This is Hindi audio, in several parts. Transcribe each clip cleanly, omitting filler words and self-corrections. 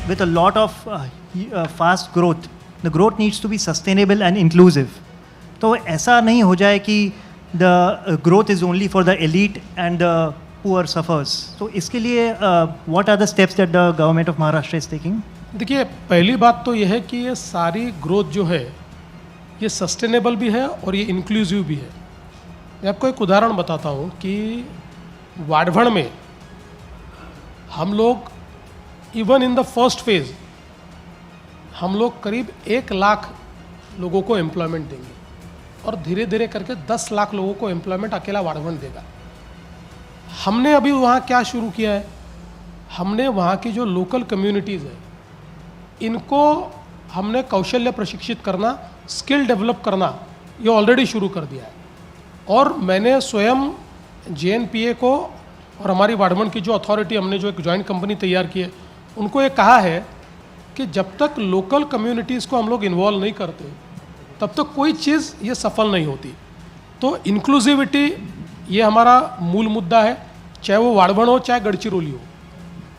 with a lot of fast growth, the growth needs to be sustainable and inclusive. तो ऐसा नहीं हो जाए कि the growth is only for the elite and the poor suffers. तो इसके लिए what are the steps that the government of Maharashtra is taking? देखिए, पहली बात तो यह है कि ये सारी ग्रोथ जो है ये सस्टेनेबल भी है और ये इंक्लूसिव भी है। मैं आपको एक उदाहरण बताता हूँ कि वाडभण में हम लोग even in the first phase हम लोग करीब 1 लाख लोगों को एम्प्लॉयमेंट देंगे और धीरे धीरे करके 10 लाख लोगों को एम्प्लॉयमेंट अकेला वाडभण देगा। हमने अभी वहाँ क्या शुरू किया है, हमने वहाँ की जो लोकल कम्युनिटीज़ है इनको हमने कौशल्य प्रशिक्षित करना, स्किल डेवलप करना ये ऑलरेडी शुरू कर दिया है। और मैंने स्वयं JNPA को और हमारी वाडभण की जो अथॉरिटी, हमने जो एक जॉइंट कंपनी तैयार की है, उनको ये कहा है कि जब तक लोकल कम्युनिटीज़ को हम लोग इन्वॉल्व नहीं करते तब तक कोई चीज़ ये सफल नहीं होती। तो इंक्लूसिविटी ये हमारा मूल मुद्दा है, चाहे वो वाडभण हो चाहे गढ़चिरौली हो।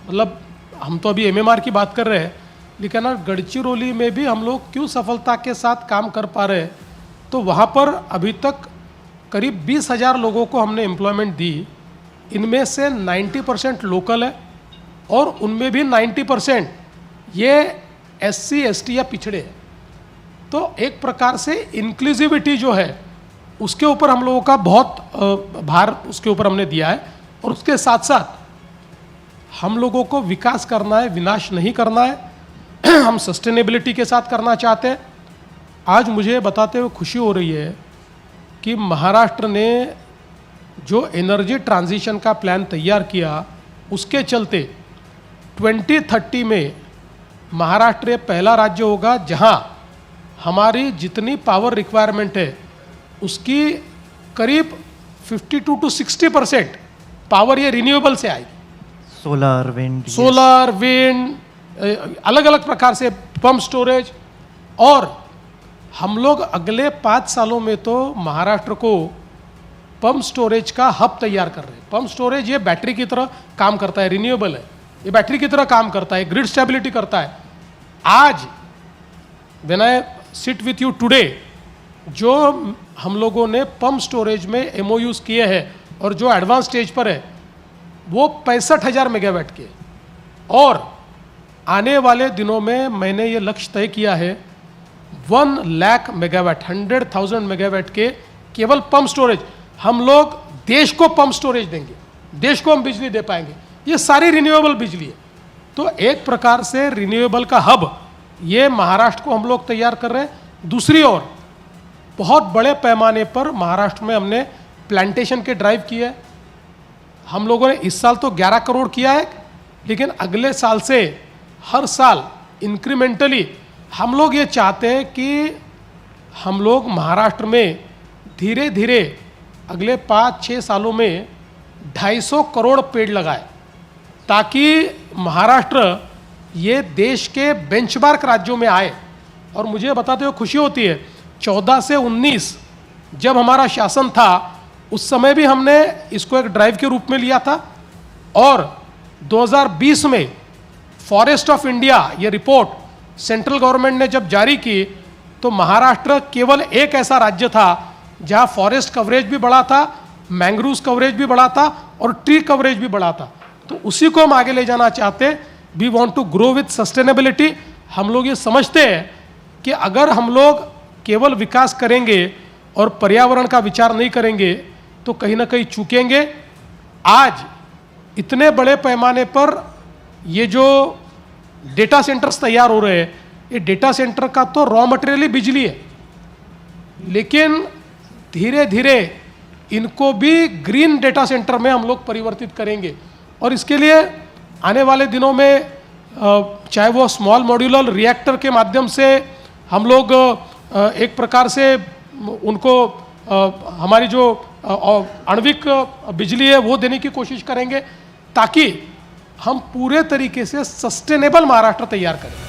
मतलब हम तो अभी MMR की बात कर रहे हैं, लेकिन गढ़चिरौली में भी हम लोग क्यों सफलता के साथ काम कर पा रहे हैं, तो वहाँ पर अभी तक करीब 20,000 लोगों को हमने एम्प्लॉयमेंट दी। इनमें से 90% लोकल है और उनमें भी 90% ये SC ST या पिछड़े हैं। तो एक प्रकार से इंक्लूसिविटी जो है उसके ऊपर हम लोगों का बहुत भार उसके ऊपर हमने दिया है। और उसके साथ साथ हम लोगों को विकास करना है, विनाश नहीं करना है। हम सस्टेनेबिलिटी के साथ करना चाहते हैं। आज मुझे बताते हुए खुशी हो रही है कि महाराष्ट्र ने जो एनर्जी ट्रांजिशन का प्लान तैयार किया, उसके चलते 2030 में महाराष्ट्र पहला राज्य होगा जहां हमारी जितनी पावर रिक्वायरमेंट है उसकी करीब 52 to 60% पावर ये रिन्यूएबल से आएगी। सोलर, विंड, अलग अलग प्रकार से पंप स्टोरेज। और हम लोग अगले 5 सालों में तो महाराष्ट्र को पंप स्टोरेज का हब तैयार कर रहे हैं। पंप स्टोरेज ये बैटरी की तरह काम करता है, रिन्यूएबल है, ये बैटरी की तरह काम करता है, ग्रिड स्टेबिलिटी करता है। आज when I sit with you today, जो हम लोगों ने पंप स्टोरेज में MOUs किए हैं और जो एडवांस स्टेज पर है वो 65,000 मेगावाट के। और आने वाले दिनों में मैंने ये लक्ष्य तय किया है 1 लाख मेगावाट, 100,000 मेगावाट के केवल पंप स्टोरेज। हम लोग देश को पंप स्टोरेज देंगे, देश को हम बिजली दे पाएंगे। ये सारी रिन्यूएबल बिजली है। तो एक प्रकार से रिन्यूएबल का हब ये महाराष्ट्र को हम लोग तैयार कर रहे हैं। दूसरी ओर बहुत बड़े पैमाने पर महाराष्ट्र में हमने प्लांटेशन के ड्राइव किए। हम लोगों ने इस साल तो 11 करोड़ किया है, लेकिन अगले साल से हर साल इंक्रीमेंटली हम लोग ये चाहते हैं कि हम लोग महाराष्ट्र में धीरे धीरे अगले 5-6 सालों में 250 करोड़ पेड़ लगाए, ताकि महाराष्ट्र ये देश के बेंचमार्क राज्यों में आए। और मुझे बताते हुए खुशी होती है 14 से 19 जब हमारा शासन था उस समय भी हमने इसको एक ड्राइव के रूप में लिया था। और 2020 में फॉरेस्ट ऑफ इंडिया ये रिपोर्ट सेंट्रल गवर्नमेंट ने जब जारी की तो महाराष्ट्र केवल एक ऐसा राज्य था जहां फॉरेस्ट कवरेज भी बढ़ा था, मैंग्रोव्स कवरेज भी बढ़ा था और ट्री कवरेज भी बढ़ा था। तो उसी को हम आगे ले जाना चाहते। We want to grow with sustainability. हम लोग ये समझते हैं कि अगर हम लोग केवल विकास करेंगे और पर्यावरण का विचार नहीं करेंगे तो कहीं ना कहीं चूकेंगे। आज इतने बड़े पैमाने पर ये जो डेटा सेंटर्स तैयार हो रहे हैं, ये डेटा सेंटर का तो रॉ मटेरियल ही बिजली है, लेकिन धीरे धीरे इनको भी ग्रीन डेटा सेंटर में हम लोग परिवर्तित करेंगे। और इसके लिए आने वाले दिनों में चाहे वो स्मॉल मॉड्यूलर रिएक्टर के माध्यम से हम लोग एक प्रकार से उनको हमारी जो आणविक बिजली है वो देने की कोशिश करेंगे, ताकि हम पूरे तरीके से सस्टेनेबल महाराष्ट्र तैयार करें।